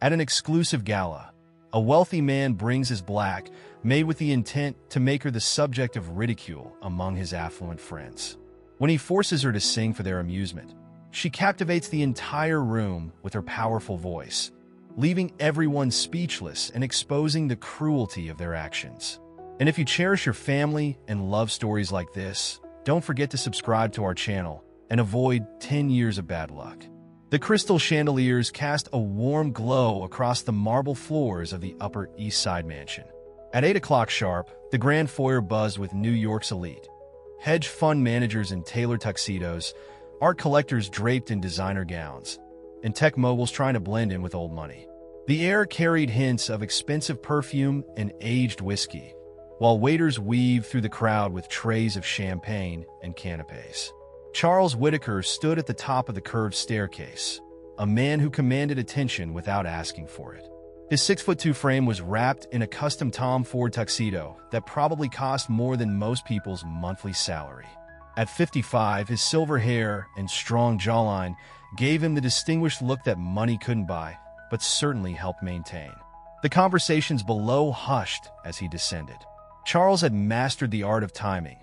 At an exclusive gala, a wealthy man brings his black Maid with the intent to make her the subject of ridicule among his affluent friends. When he forces her to sing for their amusement, she captivates the entire room with her powerful voice, leaving everyone speechless and exposing the cruelty of their actions. And if you cherish your family and love stories like this, don't forget to subscribe to our channel and avoid 10 years of bad luck. The crystal chandeliers cast a warm glow across the marble floors of the Upper East Side mansion. At 8 o'clock sharp, the grand foyer buzzed with New York's elite. Hedge fund managers in tailored tuxedos, art collectors draped in designer gowns, and tech moguls trying to blend in with old money. The air carried hints of expensive perfume and aged whiskey, while waiters weaved through the crowd with trays of champagne and canapes. Charles Whittaker stood at the top of the curved staircase, a man who commanded attention without asking for it. His 6'2" frame was wrapped in a custom Tom Ford tuxedo that probably cost more than most people's monthly salary. At 55, his silver hair and strong jawline gave him the distinguished look that money couldn't buy, but certainly helped maintain. The conversations below hushed as he descended. Charles had mastered the art of timing,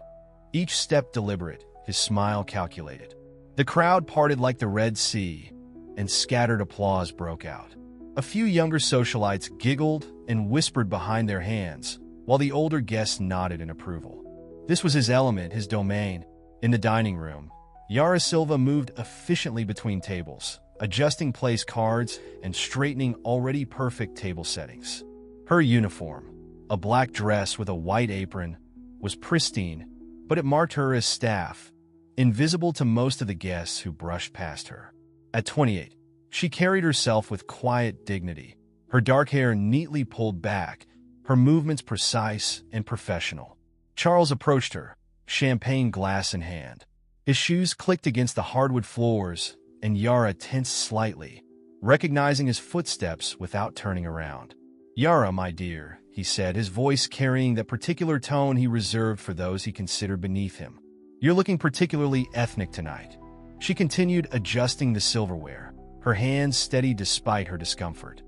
each step deliberate, his smile calculated. The crowd parted like the Red Sea, and scattered applause broke out. A few younger socialites giggled and whispered behind their hands, while the older guests nodded in approval. This was his element, his domain. In the dining room, Yara Silva moved efficiently between tables, adjusting place cards and straightening already perfect table settings. Her uniform, a black dress with a white apron, was pristine, but it marked her as staff, invisible to most of the guests who brushed past her. At 28, she carried herself with quiet dignity, her dark hair neatly pulled back, her movements precise and professional. Charles approached her, champagne glass in hand. His shoes clicked against the hardwood floors, and Yara tensed slightly, recognizing his footsteps without turning around. "Yara, my dear," he said, his voice carrying that particular tone he reserved for those he considered beneath him. "You're looking particularly ethnic tonight." She continued adjusting the silverware, her hands steady despite her discomfort.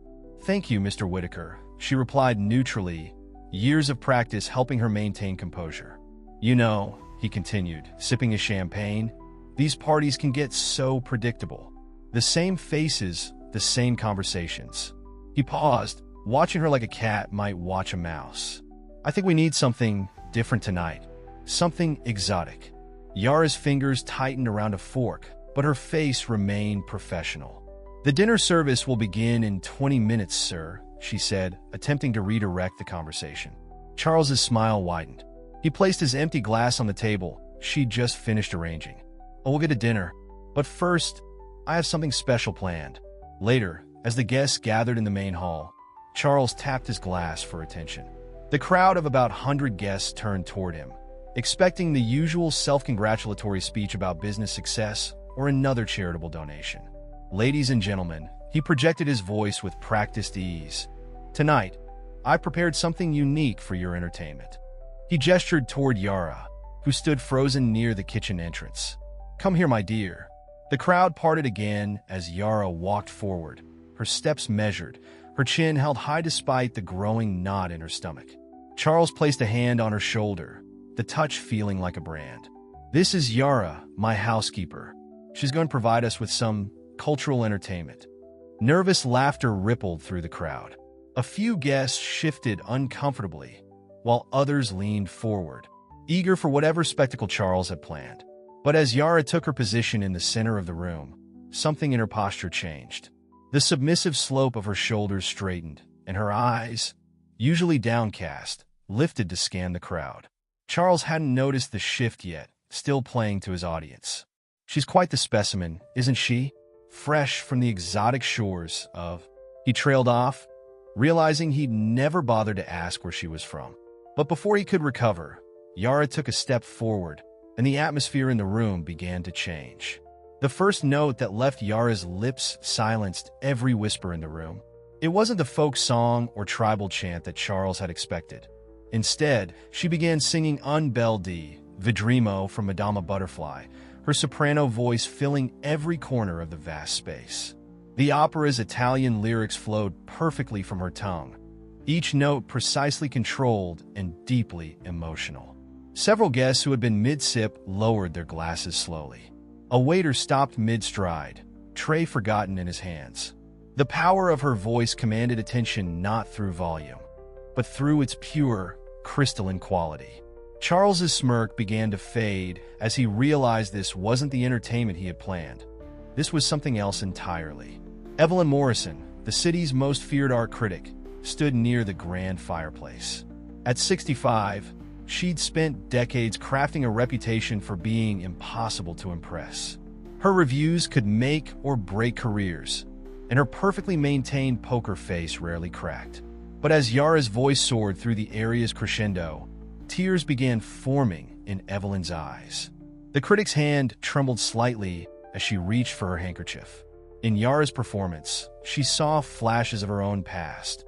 "Thank you, Mr. Whittaker," she replied neutrally, years of practice helping her maintain composure. "You know," he continued, sipping his champagne, "these parties can get so predictable. The same faces, the same conversations." He paused, watching her like a cat might watch a mouse. "I think we need something different tonight, something exotic." Yara's fingers tightened around a fork, but her face remained professional. "The dinner service will begin in 20 minutes, sir," she said, attempting to redirect the conversation. Charles's smile widened. He placed his empty glass on the table she'd just finished arranging. "Oh, we'll get to dinner. But first, I have something special planned." Later, as the guests gathered in the main hall, Charles tapped his glass for attention. The crowd of about 100 guests turned toward him, expecting the usual self-congratulatory speech about business success or another charitable donation. "Ladies and gentlemen," he projected his voice with practiced ease, "tonight, I prepared something unique for your entertainment." He gestured toward Yara, who stood frozen near the kitchen entrance. "Come here, my dear." The crowd parted again as Yara walked forward, her steps measured, her chin held high despite the growing knot in her stomach. Charles placed a hand on her shoulder, the touch feeling like a brand. "This is Yara, my housekeeper. She's going to provide us with some cultural entertainment." Nervous laughter rippled through the crowd. A few guests shifted uncomfortably, while others leaned forward, eager for whatever spectacle Charles had planned. But as Yara took her position in the center of the room, something in her posture changed. The submissive slope of her shoulders straightened, and her eyes, usually downcast, lifted to scan the crowd. Charles hadn't noticed the shift yet, still playing to his audience. "She's quite the specimen, isn't she? Fresh from the exotic shores of..." He trailed off, realizing he'd never bothered to ask where she was from. But before he could recover, Yara took a step forward, and the atmosphere in the room began to change. The first note that left Yara's lips silenced every whisper in the room. It wasn't the folk song or tribal chant that Charles had expected. Instead, she began singing Un bel di, Vedremo from Madama Butterfly, her soprano voice filling every corner of the vast space. The opera's Italian lyrics flowed perfectly from her tongue, each note precisely controlled and deeply emotional. Several guests who had been mid-sip lowered their glasses slowly. A waiter stopped mid-stride, tray forgotten in his hands. The power of her voice commanded attention not through volume, but through its pure, crystalline quality. Charles's smirk began to fade as he realized this wasn't the entertainment he had planned. This was something else entirely. Evelyn Morrison, the city's most feared art critic, stood near the grand fireplace. At 65, she'd spent decades crafting a reputation for being impossible to impress. Her reviews could make or break careers, and her perfectly maintained poker face rarely cracked. But as Yara's voice soared through the area's crescendo, tears began forming in Evelyn's eyes. The critic's hand trembled slightly as she reached for her handkerchief. In Yara's performance, she saw flashes of her own past,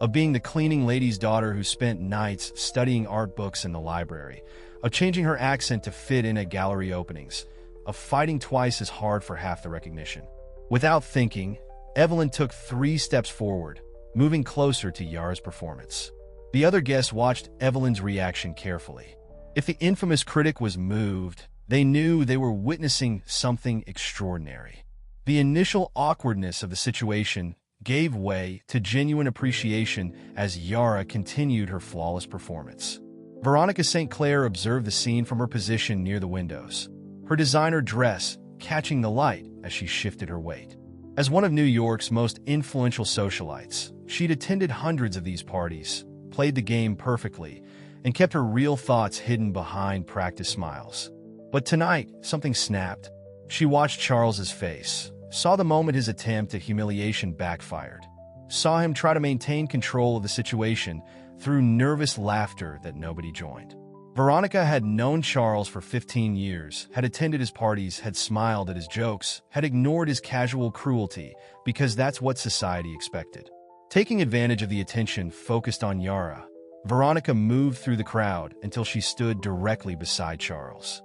of being the cleaning lady's daughter who spent nights studying art books in the library, of changing her accent to fit in at gallery openings, of fighting twice as hard for half the recognition. Without thinking, Evelyn took 3 steps forward, moving closer to Yara's performance. The other guests watched Evelyn's reaction carefully. If the infamous critic was moved, they knew they were witnessing something extraordinary. The initial awkwardness of the situation gave way to genuine appreciation as Yara continued her flawless performance. Veronica St. Clair observed the scene from her position near the windows, her designer dress catching the light as she shifted her weight. As one of New York's most influential socialites, she'd attended hundreds of these parties, played the game perfectly, and kept her real thoughts hidden behind practiced smiles. But tonight, something snapped. She watched Charles's face, saw the moment his attempt at humiliation backfired, saw him try to maintain control of the situation through nervous laughter that nobody joined. Veronica had known Charles for 15 years, had attended his parties, had smiled at his jokes, had ignored his casual cruelty because that's what society expected. Taking advantage of the attention focused on Yara, Veronica moved through the crowd until she stood directly beside Charles.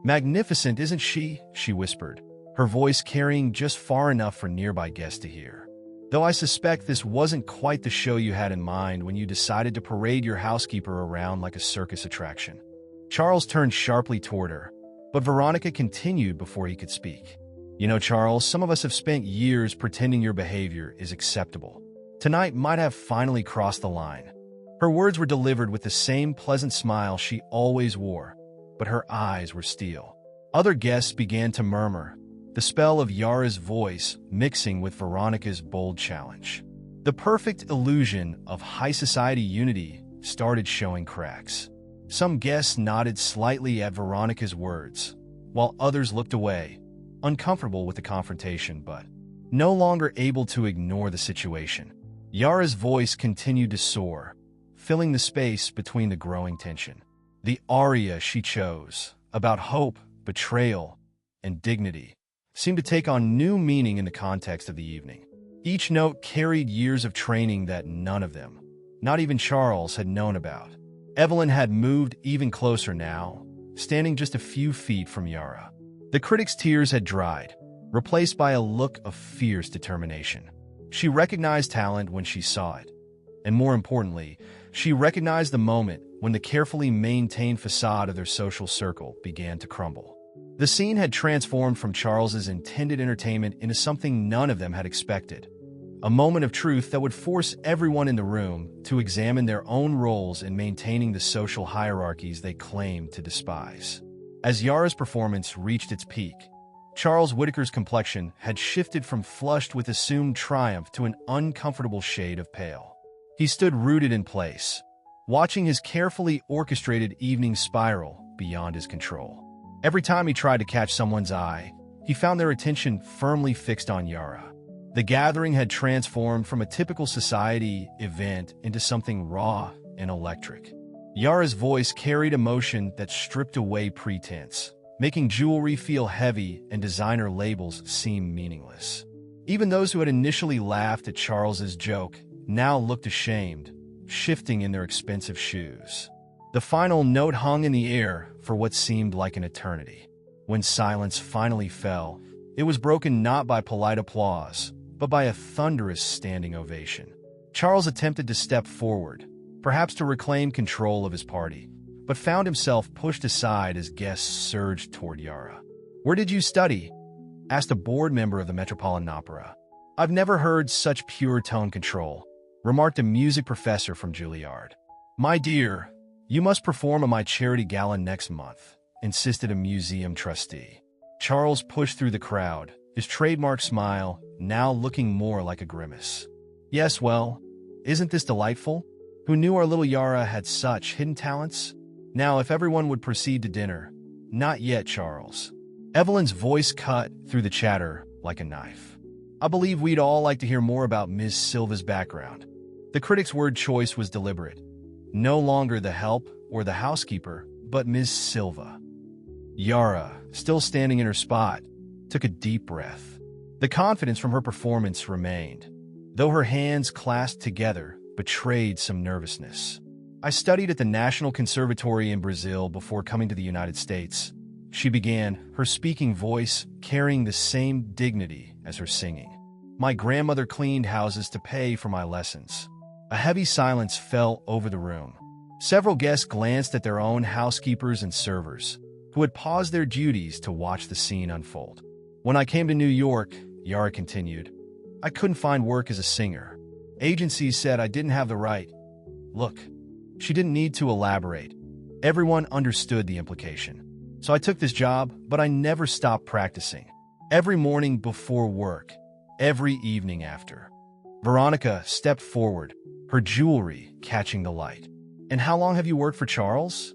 "Magnificent, isn't she?" she whispered, her voice carrying just far enough for nearby guests to hear. "Though I suspect this wasn't quite the show you had in mind when you decided to parade your housekeeper around like a circus attraction." Charles turned sharply toward her, but Veronica continued before he could speak. "You know, Charles, some of us have spent years pretending your behavior is acceptable. Tonight might have finally crossed the line." Her words were delivered with the same pleasant smile she always wore, but her eyes were steel. Other guests began to murmur, the spell of Yara's voice mixing with Veronica's bold challenge. The perfect illusion of high society unity started showing cracks. Some guests nodded slightly at Veronica's words, while others looked away, uncomfortable with the confrontation but no longer able to ignore the situation. Yara's voice continued to soar, filling the space between the growing tension. The aria she chose, about hope, betrayal, and dignity, seemed to take on new meaning in the context of the evening. Each note carried years of training that none of them, not even Charles, had known about. Evelyn had moved even closer now, standing just a few feet from Yara. The critic's tears had dried, replaced by a look of fierce determination. She recognized talent when she saw it, and more importantly, she recognized the moment when the carefully maintained facade of their social circle began to crumble. The scene had transformed from Charles's intended entertainment into something none of them had expected, a moment of truth that would force everyone in the room to examine their own roles in maintaining the social hierarchies they claimed to despise. As Yara's performance reached its peak, Charles Whitaker's complexion had shifted from flushed with assumed triumph to an uncomfortable shade of pale. He stood rooted in place, watching his carefully orchestrated evening spiral beyond his control. Every time he tried to catch someone's eye, he found their attention firmly fixed on Yara. The gathering had transformed from a typical society event into something raw and electric. Yara's voice carried emotion that stripped away pretense, making jewelry feel heavy and designer labels seem meaningless. Even those who had initially laughed at Charles's joke now looked ashamed, shifting in their expensive shoes. The final note hung in the air for what seemed like an eternity. When silence finally fell, it was broken not by polite applause, but by a thunderous standing ovation. Charles attempted to step forward, perhaps to reclaim control of his party, but found himself pushed aside as guests surged toward Yara. "Where did you study?" asked a board member of the Metropolitan Opera. "I've never heard such pure tone control," remarked a music professor from Juilliard. "My dear, you must perform at my charity gala next month," insisted a museum trustee. Charles pushed through the crowd, his trademark smile now looking more like a grimace. "Yes, well, isn't this delightful? Who knew our little Yara had such hidden talents? Now, if everyone would proceed to dinner." "Not yet, Charles." Evelyn's voice cut through the chatter like a knife. "I believe we'd all like to hear more about Ms. Silva's background." The critic's word choice was deliberate. No longer the help or the housekeeper, but Ms. Silva. Yara, still standing in her spot, took a deep breath. The confidence from her performance remained, though her hands clasped together betrayed some nervousness. "I studied at the National Conservatory in Brazil before coming to the United States," she began, her speaking voice carrying the same dignity as her singing. "My grandmother cleaned houses to pay for my lessons." A heavy silence fell over the room. Several guests glanced at their own housekeepers and servers, who had paused their duties to watch the scene unfold. "When I came to New York," Yara continued, "I couldn't find work as a singer. Agencies said I didn't have the right look." She didn't need to elaborate. Everyone understood the implication. "So I took this job, but I never stopped practicing. Every morning before work, every evening after." Veronica stepped forward, her jewelry catching the light. "And how long have you worked for Charles?"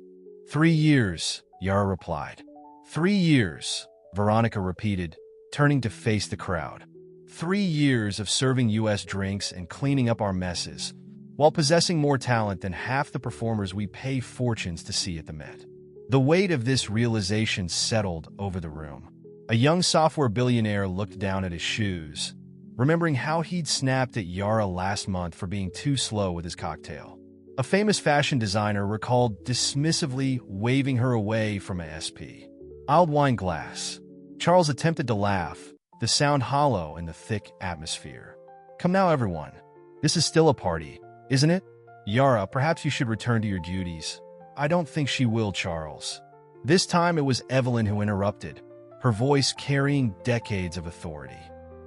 3 years, Yara replied. 3 years, Veronica repeated, turning to face the crowd. 3 years of serving U.S. drinks and cleaning up our messes, while possessing more talent than half the performers we pay fortunes to see at the Met. The weight of this realization settled over the room. A young software billionaire looked down at his shoes, remembering how he'd snapped at Yara last month for being too slow with his cocktail. A famous fashion designer recalled dismissively waving her away from a SP. "I'll wine glass." Charles attempted to laugh, the sound hollow in the thick atmosphere. "Come now, everyone. This is still a party, isn't it?" "Yara, perhaps you should return to your duties." "I don't think she will, Charles." This time it was Evelyn who interrupted, her voice carrying decades of authority.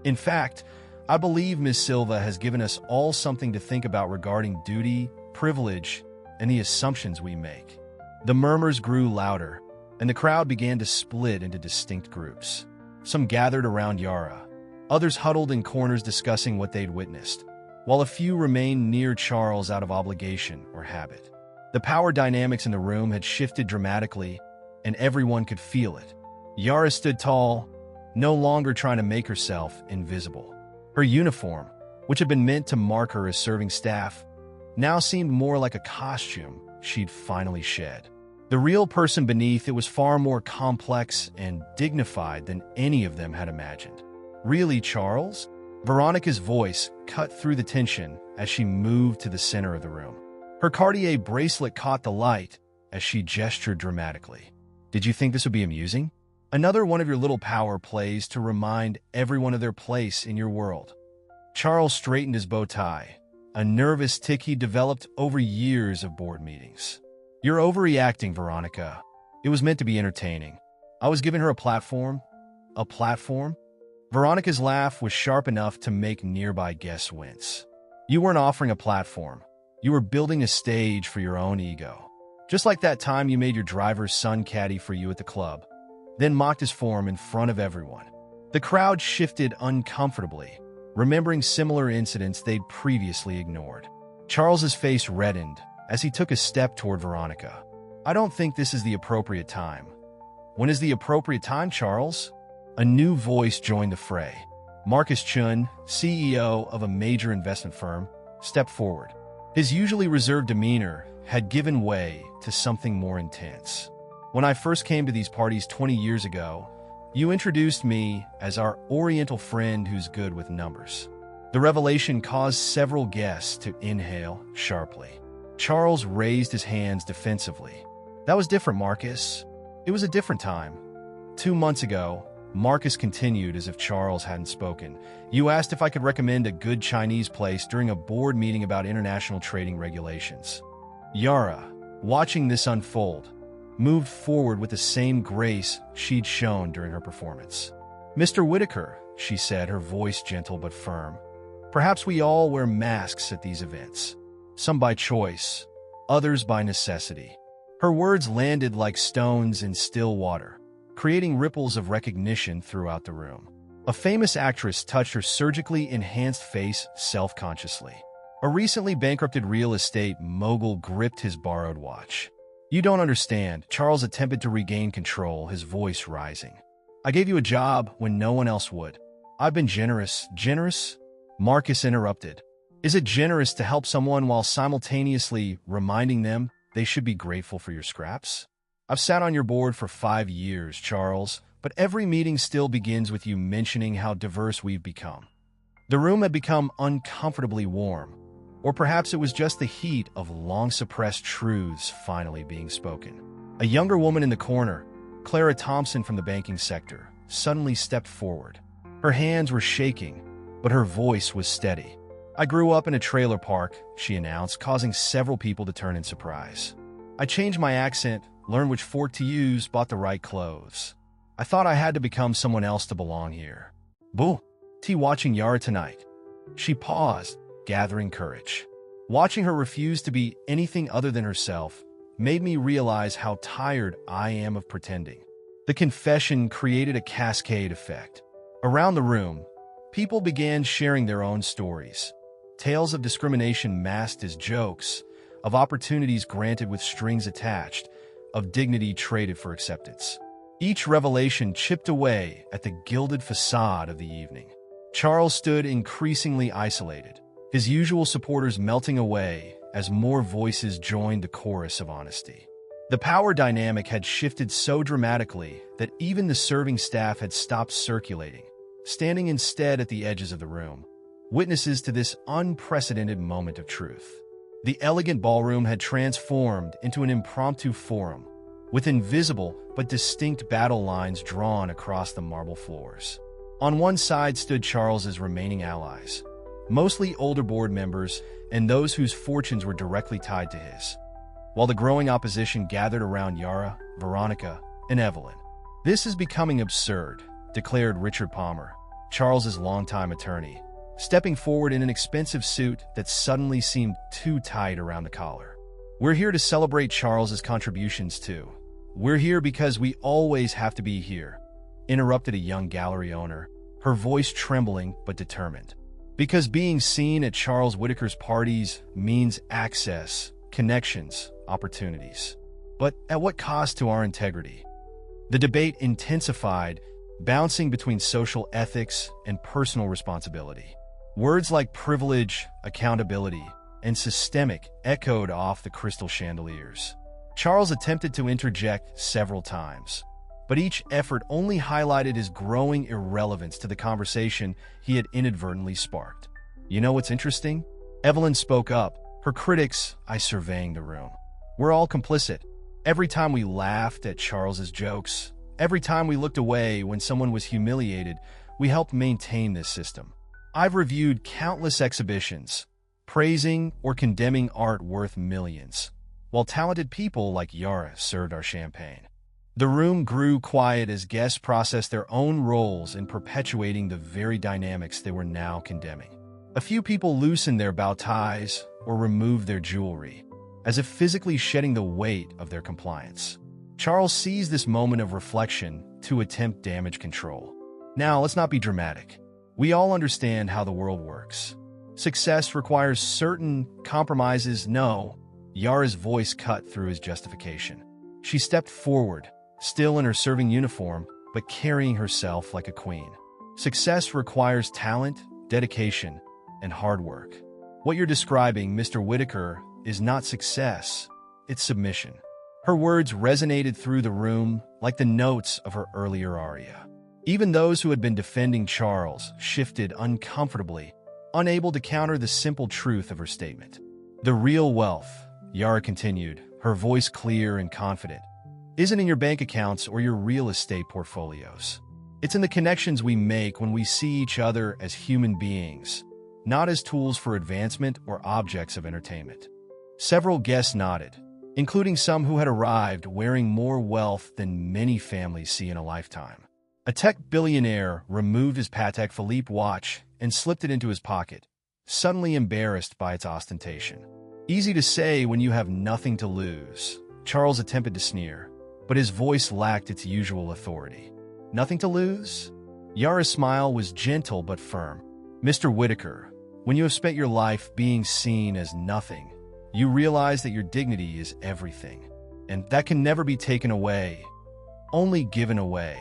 "In fact, I believe Ms. Silva has given us all something to think about regarding duty, privilege, and the assumptions we make." The murmurs grew louder, and the crowd began to split into distinct groups. Some gathered around Yara, others huddled in corners discussing what they'd witnessed, while a few remained near Charles out of obligation or habit. The power dynamics in the room had shifted dramatically, and everyone could feel it. Yara stood tall, no longer trying to make herself invisible. Her uniform, which had been meant to mark her as serving staff, now seemed more like a costume she'd finally shed. The real person beneath it was far more complex and dignified than any of them had imagined. "Really, Charles?" Veronica's voice cut through the tension as she moved to the center of the room. Her Cartier bracelet caught the light as she gestured dramatically. "Did you think this would be amusing? Another one of your little power plays to remind everyone of their place in your world." Charles straightened his bow tie, a nervous tic he developed over years of board meetings. "You're overreacting, Veronica. It was meant to be entertaining. I was giving her a platform." "A platform?" Veronica's laugh was sharp enough to make nearby guests wince. "You weren't offering a platform. You were building a stage for your own ego. Just like that time you made your driver's son caddy for you at the club, then mocked his form in front of everyone." The crowd shifted uncomfortably, remembering similar incidents they'd previously ignored. Charles's face reddened as he took a step toward Veronica. "I don't think this is the appropriate time." "When is the appropriate time, Charles?" A new voice joined the fray. Marcus Chun, CEO of a major investment firm, stepped forward. His usually reserved demeanor had given way to something more intense. "When I first came to these parties 20 years ago, you introduced me as our Oriental friend who's good with numbers." The revelation caused several guests to inhale sharply. Charles raised his hands defensively. "That was different, Marcus. It was a different time. 2 months ago, Marcus continued as if Charles hadn't spoken. You asked if I could recommend a good Chinese place during a board meeting about international trading regulations. Yara, watching this unfold, moved forward with the same grace she'd shown during her performance. Mr. Whitaker, she said, her voice gentle but firm. Perhaps we all wear masks at these events. Some by choice, others by necessity. Her words landed like stones in still water, creating ripples of recognition throughout the room. A famous actress touched her surgically enhanced face self-consciously. A recently bankrupted real estate mogul gripped his borrowed watch. You don't understand, Charles attempted to regain control, his voice rising. I gave you a job when no one else would. I've been generous. Generous? Marcus interrupted. Is it generous to help someone while simultaneously reminding them they should be grateful for your scraps? I've sat on your board for 5 years, Charles, but every meeting still begins with you mentioning how diverse we've become. The room had become uncomfortably warm, or perhaps it was just the heat of long-suppressed truths finally being spoken. A younger woman in the corner, Clara Thompson from the banking sector, suddenly stepped forward. Her hands were shaking, but her voice was steady. I grew up in a trailer park, she announced, causing several people to turn in surprise. I changed my accent, learned which fork to use, bought the right clothes. I thought I had to become someone else to belong here. Boo! Watching Yara tonight. She paused, gathering courage. Watching her refuse to be anything other than herself made me realize how tired I am of pretending. The confession created a cascade effect. Around the room, people began sharing their own stories. Tales of discrimination masked as jokes, of opportunities granted with strings attached, of dignity traded for acceptance. Each revelation chipped away at the gilded facade of the evening. Charles stood increasingly isolated, his usual supporters melting away as more voices joined the chorus of honesty. The power dynamic had shifted so dramatically that even the serving staff had stopped circulating, standing instead at the edges of the room, witnesses to this unprecedented moment of truth. The elegant ballroom had transformed into an impromptu forum, with invisible but distinct battle lines drawn across the marble floors. On one side stood Charles's remaining allies, mostly older board members and those whose fortunes were directly tied to his, while the growing opposition gathered around Yara, Veronica, and Evelyn. This is becoming absurd, declared Richard Palmer, Charles's longtime attorney, stepping forward in an expensive suit that suddenly seemed too tight around the collar. We're here to celebrate Charles's contributions too. We're here because we always have to be here, interrupted a young gallery owner, her voice trembling but determined. Because being seen at Charles Whitaker's parties means access, connections, opportunities. But at what cost to our integrity? The debate intensified, bouncing between social ethics and personal responsibility. Words like privilege, accountability, and systemic echoed off the crystal chandeliers. Charles attempted to interject several times, but each effort only highlighted his growing irrelevance to the conversation he had inadvertently sparked. You know what's interesting? Evelyn spoke up, her critics surveying the room. We're all complicit. Every time we laughed at Charles's jokes, every time we looked away when someone was humiliated, we helped maintain this system. I've reviewed countless exhibitions, praising or condemning art worth millions, while talented people like Yara served our champagne. The room grew quiet as guests processed their own roles in perpetuating the very dynamics they were now condemning. A few people loosened their bow ties or removed their jewelry, as if physically shedding the weight of their compliance. Charles seized this moment of reflection to attempt damage control. Now, let's not be dramatic. We all understand how the world works. Success requires certain compromises. No, Yara's voice cut through his justification. She stepped forward, still in her serving uniform, but carrying herself like a queen. Success requires talent, dedication, and hard work. What you're describing, Mr. Whitaker, is not success, it's submission. Her words resonated through the room like the notes of her earlier aria. Even those who had been defending Charles shifted uncomfortably, unable to counter the simple truth of her statement. The real wealth, Yara continued, her voice clear and confident, isn't in your bank accounts or your real estate portfolios. It's in the connections we make when we see each other as human beings, not as tools for advancement or objects of entertainment. Several guests nodded, including some who had arrived wearing more wealth than many families see in a lifetime. A tech billionaire removed his Patek Philippe watch and slipped it into his pocket, suddenly embarrassed by its ostentation. Easy to say when you have nothing to lose, Charles attempted to sneer, but his voice lacked its usual authority. Nothing to lose? Yara's smile was gentle but firm. Mr. Whitaker, when you have spent your life being seen as nothing, you realize that your dignity is everything, and that can never be taken away, only given away.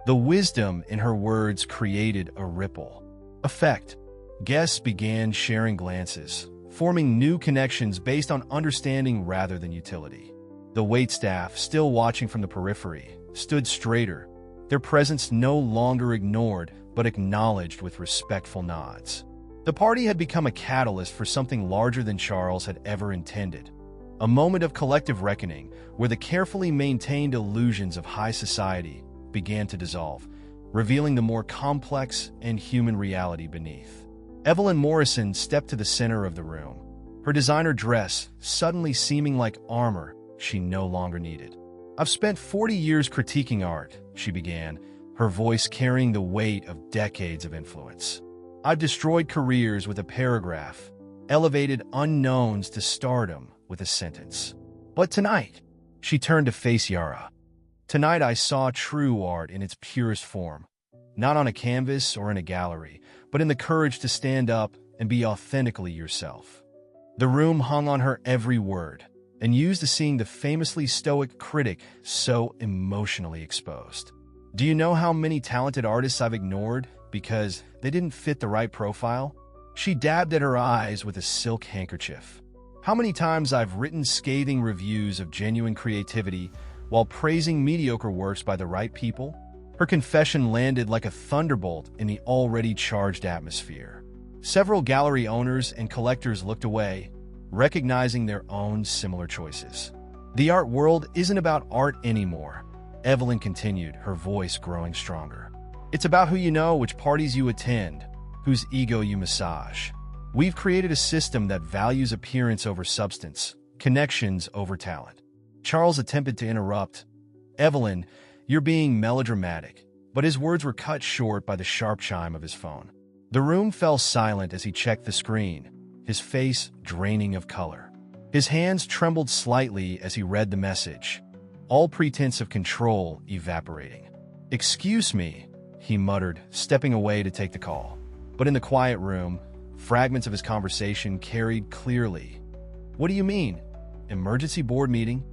The wisdom in her words created a ripple effect. Guests began sharing glances, forming new connections based on understanding rather than utility. The waitstaff, still watching from the periphery, stood straighter, their presence no longer ignored but acknowledged with respectful nods. The party had become a catalyst for something larger than Charles had ever intended. A moment of collective reckoning where the carefully maintained illusions of high society began to dissolve, revealing the more complex and human reality beneath. Evelyn Morrison stepped to the center of the room, her designer dress suddenly seeming like armor she no longer needed. "I've spent 40 years critiquing art," she began, her voice carrying the weight of decades of influence. "I've destroyed careers with a paragraph, elevated unknowns to stardom with a sentence. But tonight," she turned to face Yara, "tonight I saw true art in its purest form, not on a canvas or in a gallery, but in the courage to stand up and be authentically yourself." The room hung on her every word, and used to seeing the famously stoic critic so emotionally exposed. "Do you know how many talented artists I've ignored because they didn't fit the right profile?" She dabbed at her eyes with a silk handkerchief. "How many times I've written scathing reviews of genuine creativity while praising mediocre works by the right people?" Her confession landed like a thunderbolt in the already charged atmosphere. Several gallery owners and collectors looked away, recognizing their own similar choices. "The art world isn't about art anymore," Evelyn continued, her voice growing stronger. "It's about who you know, which parties you attend, whose ego you massage. We've created a system that values appearance over substance, connections over talent." Charles attempted to interrupt. "Evelyn, you're being melodramatic," but his words were cut short by the sharp chime of his phone. The room fell silent as he checked the screen, his face draining of color. His hands trembled slightly as he read the message, all pretense of control evaporating. "Excuse me," he muttered, stepping away to take the call. But in the quiet room, fragments of his conversation carried clearly. "What do you mean? Emergency board meeting?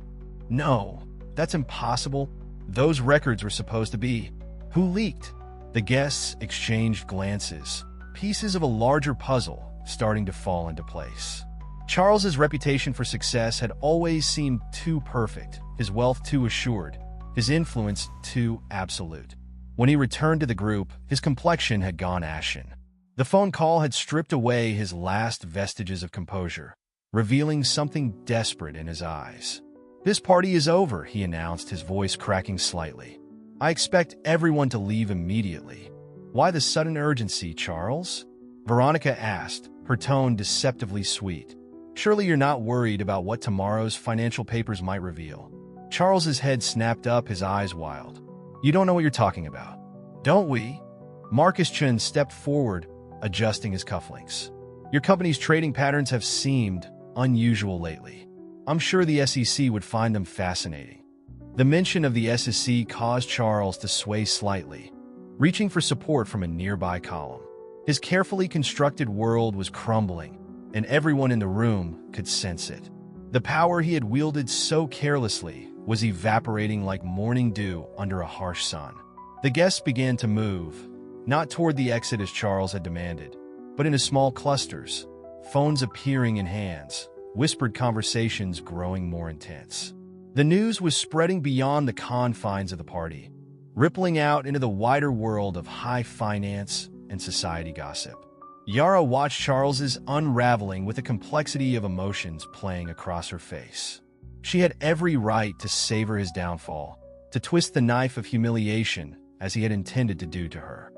No, that's impossible. Those records were supposed to be. Who leaked?" The guests exchanged glances, pieces of a larger puzzle starting to fall into place. Charles's reputation for success had always seemed too perfect, his wealth too assured, his influence too absolute. When he returned to the group, his complexion had gone ashen. The phone call had stripped away his last vestiges of composure, revealing something desperate in his eyes. "This party is over," he announced, his voice cracking slightly. "I expect everyone to leave immediately." "Why the sudden urgency, Charles?" Veronica asked, her tone deceptively sweet. "Surely you're not worried about what tomorrow's financial papers might reveal." Charles's head snapped up, his eyes wild. "You don't know what you're talking about." "Don't we?" Marcus Chun stepped forward, adjusting his cufflinks. "Your company's trading patterns have seemed unusual lately. I'm sure the SEC would find them fascinating." The mention of the SEC caused Charles to sway slightly, reaching for support from a nearby column. His carefully constructed world was crumbling, and everyone in the room could sense it. The power he had wielded so carelessly was evaporating like morning dew under a harsh sun. The guests began to move, not toward the exit as Charles had demanded, but into small clusters, phones appearing in hands, whispered conversations growing more intense. The news was spreading beyond the confines of the party, rippling out into the wider world of high finance and society gossip. Yara watched Charles's unraveling with a complexity of emotions playing across her face. She had every right to savor his downfall, to twist the knife of humiliation as he had intended to do to her.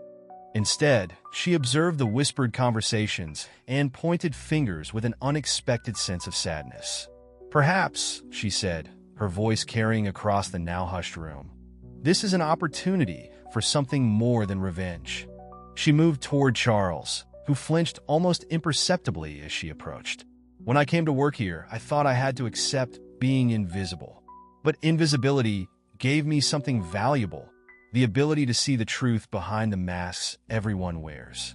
Instead, she observed the whispered conversations and pointed fingers with an unexpected sense of sadness. "Perhaps," she said, her voice carrying across the now-hushed room, "this is an opportunity for something more than revenge." She moved toward Charles, who flinched almost imperceptibly as she approached. "When I came to work here, I thought I had to accept being invisible. But invisibility gave me something valuable, the ability to see the truth behind the masks everyone wears."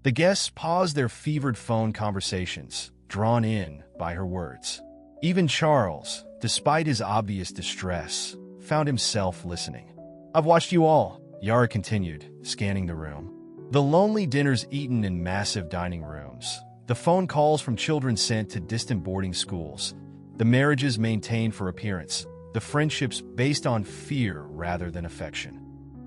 The guests paused their fevered phone conversations, drawn in by her words. Even Charles, despite his obvious distress, found himself listening. "I've watched you all," Yara continued, scanning the room. The lonely dinners eaten in massive dining rooms, the phone calls from children sent to distant boarding schools, the marriages maintained for appearance, the friendships based on fear rather than affection.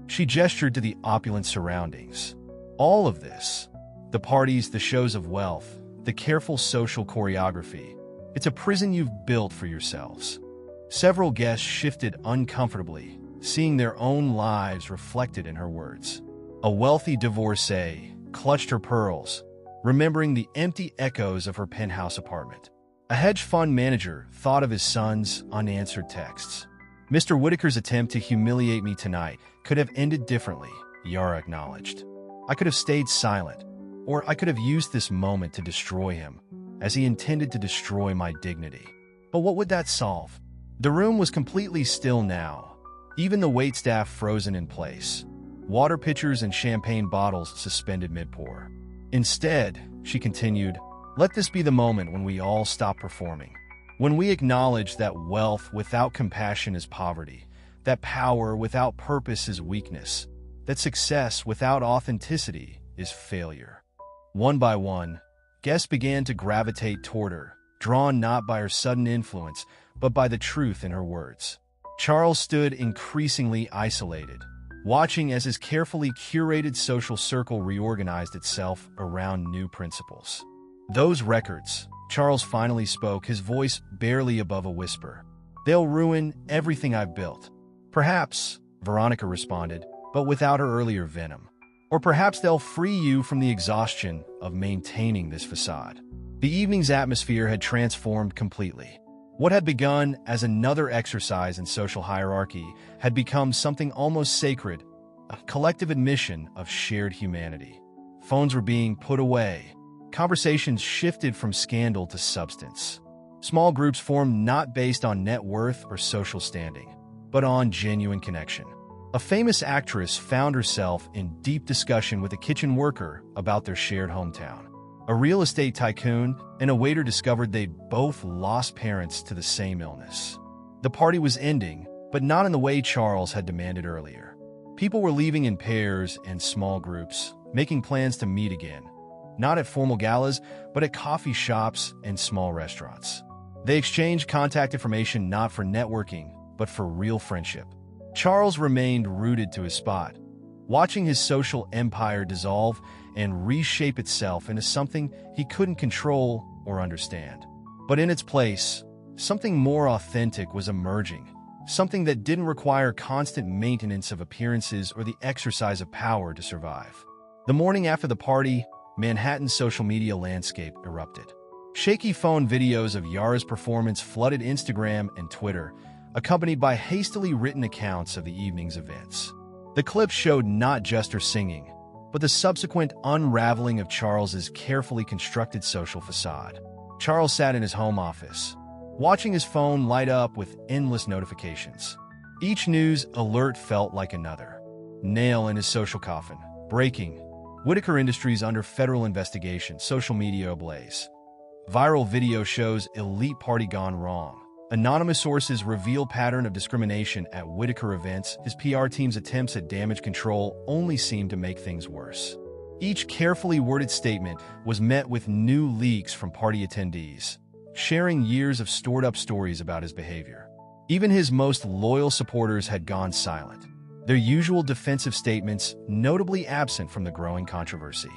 She gestured to the opulent surroundings. All of this, the parties, the shows of wealth, the careful social choreography, it's a prison you've built for yourselves. Several guests shifted uncomfortably, seeing their own lives reflected in her words. A wealthy divorcee clutched her pearls, remembering the empty echoes of her penthouse apartment. A hedge fund manager thought of his son's unanswered texts. "Mr. Whitaker's attempt to humiliate me tonight could have ended differently," Yara acknowledged. "I could have stayed silent, or I could have used this moment to destroy him, as he intended to destroy my dignity. But what would that solve?" The room was completely still now, even the waitstaff frozen in place, water pitchers and champagne bottles suspended mid-pour. "Instead," she continued, "let this be the moment when we all stop performing. When we acknowledge that wealth without compassion is poverty, that power without purpose is weakness, that success without authenticity is failure." One by one, guests began to gravitate toward her, drawn not by her sudden influence, but by the truth in her words. Charles stood increasingly isolated, watching as his carefully curated social circle reorganized itself around new principles. "Those records," Charles finally spoke, his voice barely above a whisper, "they'll ruin everything I've built." "Perhaps," Veronica responded, but without her earlier venom. "Or perhaps they'll free you from the exhaustion of maintaining this facade." The evening's atmosphere had transformed completely. What had begun as another exercise in social hierarchy had become something almost sacred, a collective admission of shared humanity. Phones were being put away. Conversations shifted from scandal to substance. Small groups formed not based on net worth or social standing, but on genuine connection. A famous actress found herself in deep discussion with a kitchen worker about their shared hometown. A real estate tycoon and a waiter discovered they'd both lost parents to the same illness. The party was ending, but not in the way Charles had demanded earlier. People were leaving in pairs and small groups, making plans to meet again, not at formal galas, but at coffee shops and small restaurants. They exchanged contact information not for networking, but for real friendship. Charles remained rooted to his spot, watching his social empire dissolve and reshape itself into something he couldn't control or understand. But in its place, something more authentic was emerging, something that didn't require constant maintenance of appearances or the exercise of power to survive. The morning after the party, Manhattan's social media landscape erupted. Shaky phone videos of Yara's performance flooded Instagram and Twitter, accompanied by hastily written accounts of the evening's events. The clips showed not just her singing, but the subsequent unraveling of Charles's carefully constructed social facade. Charles sat in his home office, watching his phone light up with endless notifications. Each news alert felt like another nail in his social coffin. Breaking: Whitaker Industries under federal investigation, social media ablaze. Viral video shows elite party gone wrong. Anonymous sources reveal pattern of discrimination at Whitaker events. His PR team's attempts at damage control only seemed to make things worse. Each carefully worded statement was met with new leaks from party attendees, sharing years of stored-up stories about his behavior. Even his most loyal supporters had gone silent, their usual defensive statements notably absent from the growing controversy.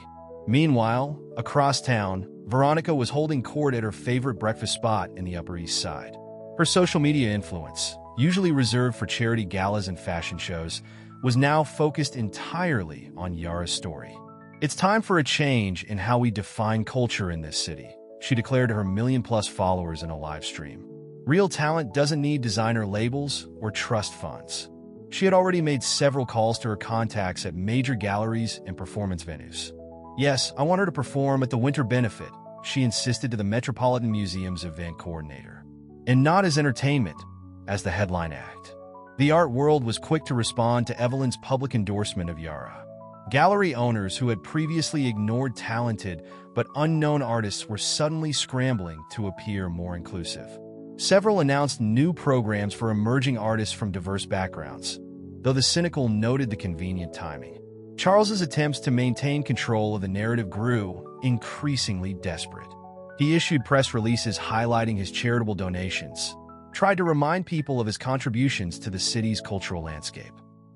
Meanwhile, across town, Veronica was holding court at her favorite breakfast spot in the Upper East Side. Her social media influence, usually reserved for charity galas and fashion shows, was now focused entirely on Yara's story. "It's time for a change in how we define culture in this city," she declared to her million-plus followers in a live stream. Real talent doesn't need designer labels or trust funds. She had already made several calls to her contacts at major galleries and performance venues. "Yes, I want her to perform at the Winter Benefit," she insisted to the Metropolitan Museum's event coordinator. "And not as entertainment, as the headline act." The art world was quick to respond to Evelyn's public endorsement of Yara. Gallery owners who had previously ignored talented but unknown artists were suddenly scrambling to appear more inclusive. Several announced new programs for emerging artists from diverse backgrounds, though the cynical noted the convenient timing. Charles's attempts to maintain control of the narrative grew increasingly desperate. He issued press releases highlighting his charitable donations, tried to remind people of his contributions to the city's cultural landscape.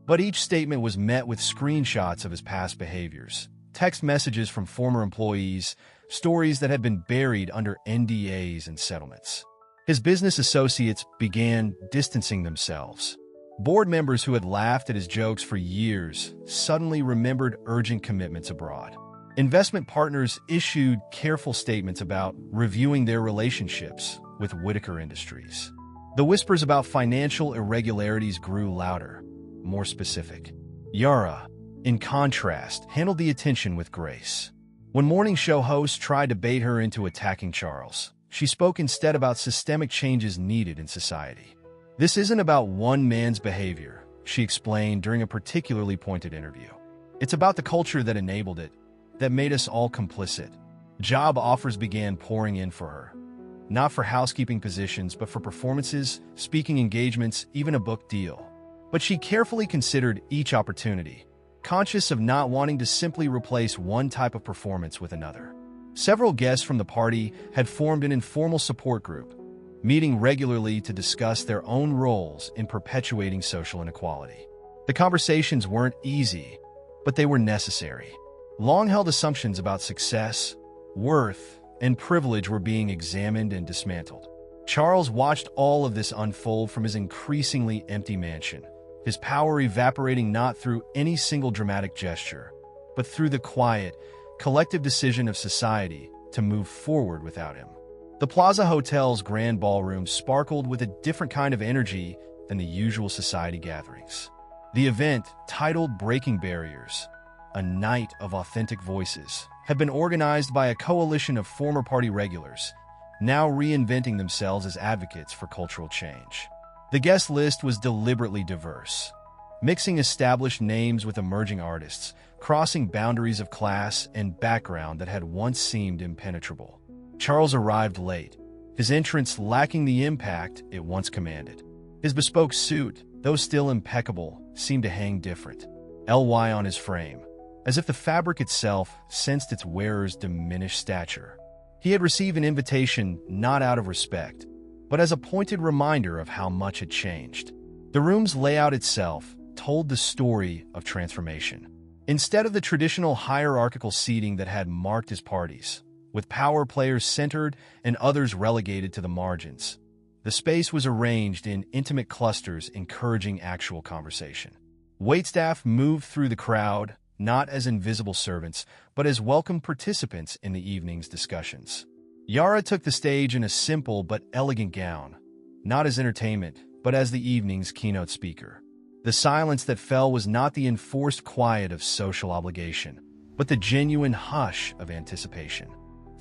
But each statement was met with screenshots of his past behaviors, text messages from former employees, stories that had been buried under NDAs and settlements. His business associates began distancing themselves. Board members who had laughed at his jokes for years suddenly remembered urgent commitments abroad. Investment partners issued careful statements about reviewing their relationships with Whitaker Industries. The whispers about financial irregularities grew louder, more specific. Yara, in contrast, handled the attention with grace. When morning show hosts tried to bait her into attacking Charles, she spoke instead about systemic changes needed in society. "This isn't about one man's behavior," she explained during a particularly pointed interview. "It's about the culture that enabled it, that made us all complicit." Job offers began pouring in for her. Not for housekeeping positions, but for performances, speaking engagements, even a book deal. But she carefully considered each opportunity, conscious of not wanting to simply replace one type of performance with another. Several guests from the party had formed an informal support group, meeting regularly to discuss their own roles in perpetuating social inequality. The conversations weren't easy, but they were necessary. Long-held assumptions about success, worth, and privilege were being examined and dismantled. Charles watched all of this unfold from his increasingly empty mansion, his power evaporating not through any single dramatic gesture, but through the quiet, collective decision of society to move forward without him. The Plaza Hotel's grand ballroom sparkled with a different kind of energy than the usual society gatherings. The event, titled Breaking Barriers, a night of authentic voices, had been organized by a coalition of former party regulars, now reinventing themselves as advocates for cultural change. The guest list was deliberately diverse, mixing established names with emerging artists, crossing boundaries of class and background that had once seemed impenetrable. Charles arrived late, his entrance lacking the impact it once commanded. His bespoke suit, though still impeccable, seemed to hang different, LY on his frame, as if the fabric itself sensed its wearer's diminished stature. He had received an invitation not out of respect, but as a pointed reminder of how much had changed. The room's layout itself told the story of transformation. Instead of the traditional hierarchical seating that had marked his parties, with power players centered and others relegated to the margins, the space was arranged in intimate clusters encouraging actual conversation. Waitstaff moved through the crowd, not as invisible servants, but as welcome participants in the evening's discussions. Yara took the stage in a simple but elegant gown, not as entertainment, but as the evening's keynote speaker. The silence that fell was not the enforced quiet of social obligation, but the genuine hush of anticipation.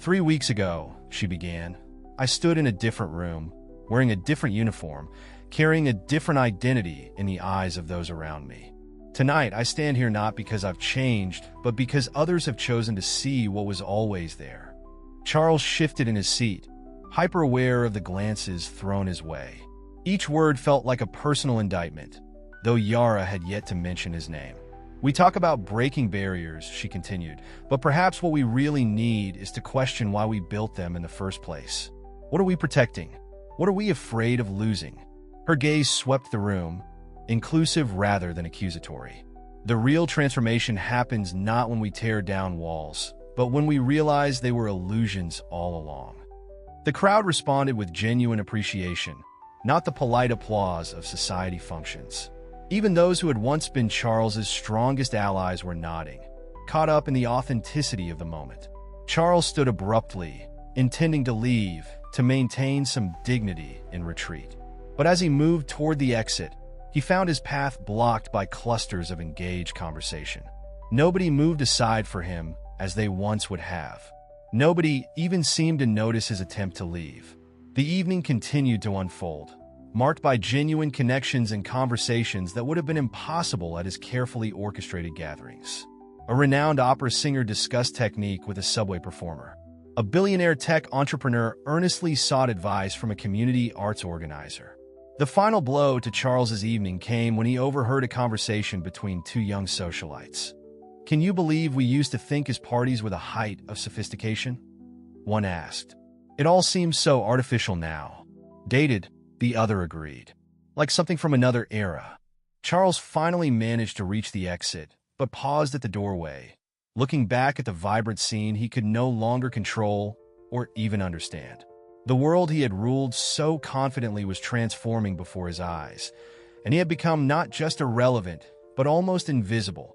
3 weeks ago, she began, I stood in a different room, wearing a different uniform, carrying a different identity in the eyes of those around me. Tonight, I stand here not because I've changed, but because others have chosen to see what was always there. Charles shifted in his seat, hyper-aware of the glances thrown his way. Each word felt like a personal indictment, though Yara had yet to mention his name. We talk about breaking barriers, she continued, but perhaps what we really need is to question why we built them in the first place. What are we protecting? What are we afraid of losing? Her gaze swept the room, inclusive rather than accusatory. The real transformation happens not when we tear down walls, but when we realize they were illusions all along. The crowd responded with genuine appreciation, not the polite applause of society functions. Even those who had once been Charles's strongest allies were nodding, caught up in the authenticity of the moment. Charles stood abruptly, intending to leave, to maintain some dignity in retreat. But as he moved toward the exit, he found his path blocked by clusters of engaged conversation. Nobody moved aside for him as they once would have. Nobody even seemed to notice his attempt to leave. The evening continued to unfold, marked by genuine connections and conversations that would have been impossible at his carefully orchestrated gatherings. A renowned opera singer discussed technique with a subway performer. A billionaire tech entrepreneur earnestly sought advice from a community arts organizer. The final blow to Charles's evening came when he overheard a conversation between two young socialites. "Can you believe we used to think his parties were the height of sophistication?" one asked. "It all seems so artificial now." "Dated," the other agreed. "Like something from another era." Charles finally managed to reach the exit, but paused at the doorway. Looking back at the vibrant scene he could no longer control or even understand. The world he had ruled so confidently was transforming before his eyes, and he had become not just irrelevant, but almost invisible,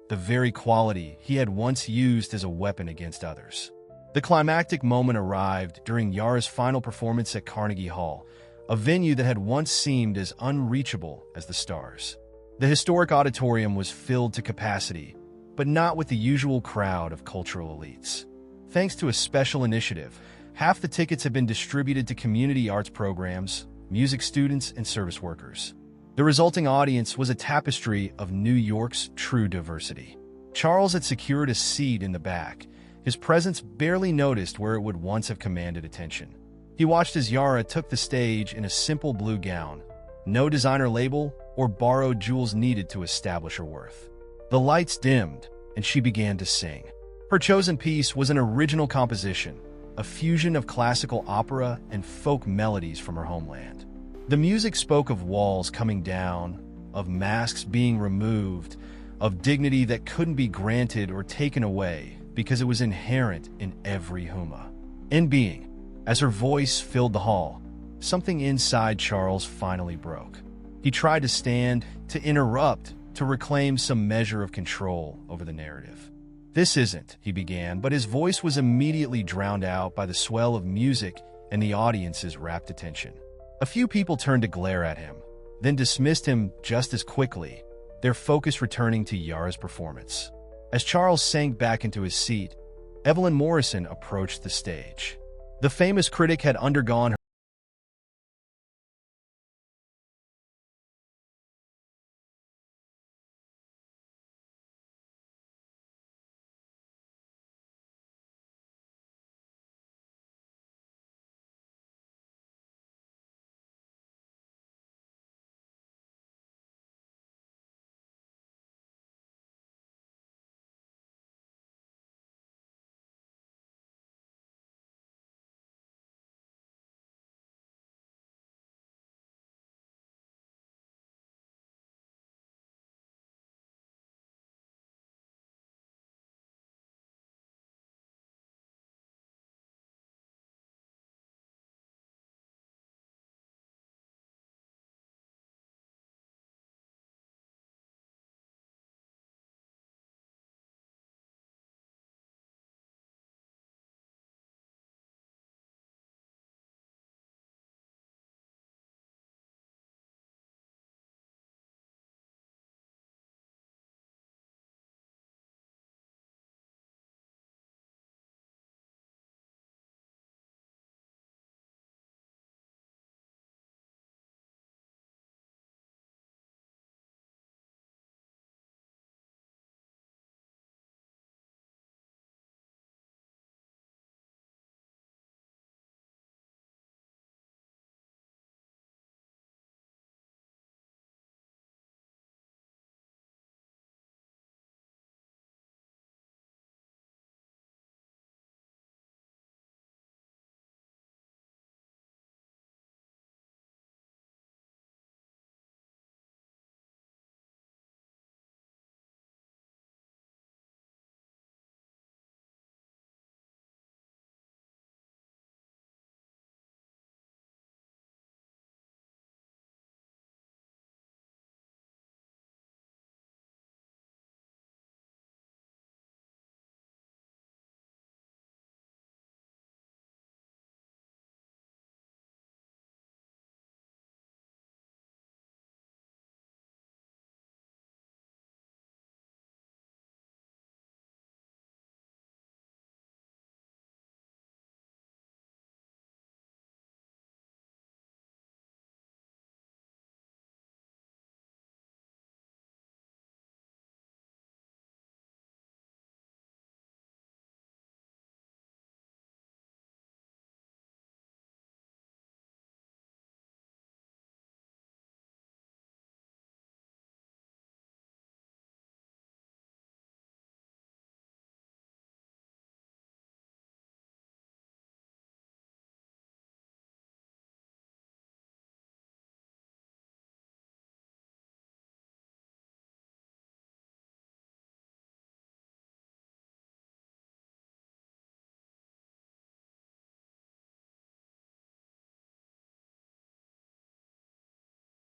the very quality he had once used as a weapon against others. The climactic moment arrived during Yara's final performance at Carnegie Hall, a venue that had once seemed as unreachable as the stars. The historic auditorium was filled to capacity, but not with the usual crowd of cultural elites. Thanks to a special initiative, half the tickets have been distributed to community arts programs, music students, and service workers. The resulting audience was a tapestry of New York's true diversity. Charles had secured a seat in the back, his presence barely noticed where it would once have commanded attention. He watched as Yara took the stage in a simple blue gown, no designer label or borrowed jewels needed to establish her worth. The lights dimmed, and she began to sing. Her chosen piece was an original composition, a fusion of classical opera and folk melodies from her homeland. The music spoke of walls coming down, of masks being removed, of dignity that couldn't be granted or taken away because it was inherent in every huma. In being, as her voice filled the hall, something inside Charles finally broke. He tried to stand, to interrupt, to reclaim some measure of control over the narrative. "This isn't," he began, but his voice was immediately drowned out by the swell of music and the audience's rapt attention. A few people turned to glare at him, then dismissed him just as quickly, their focus returning to Yara's performance. As Charles sank back into his seat, Evelyn Morrison approached the stage. The famous critic had undergone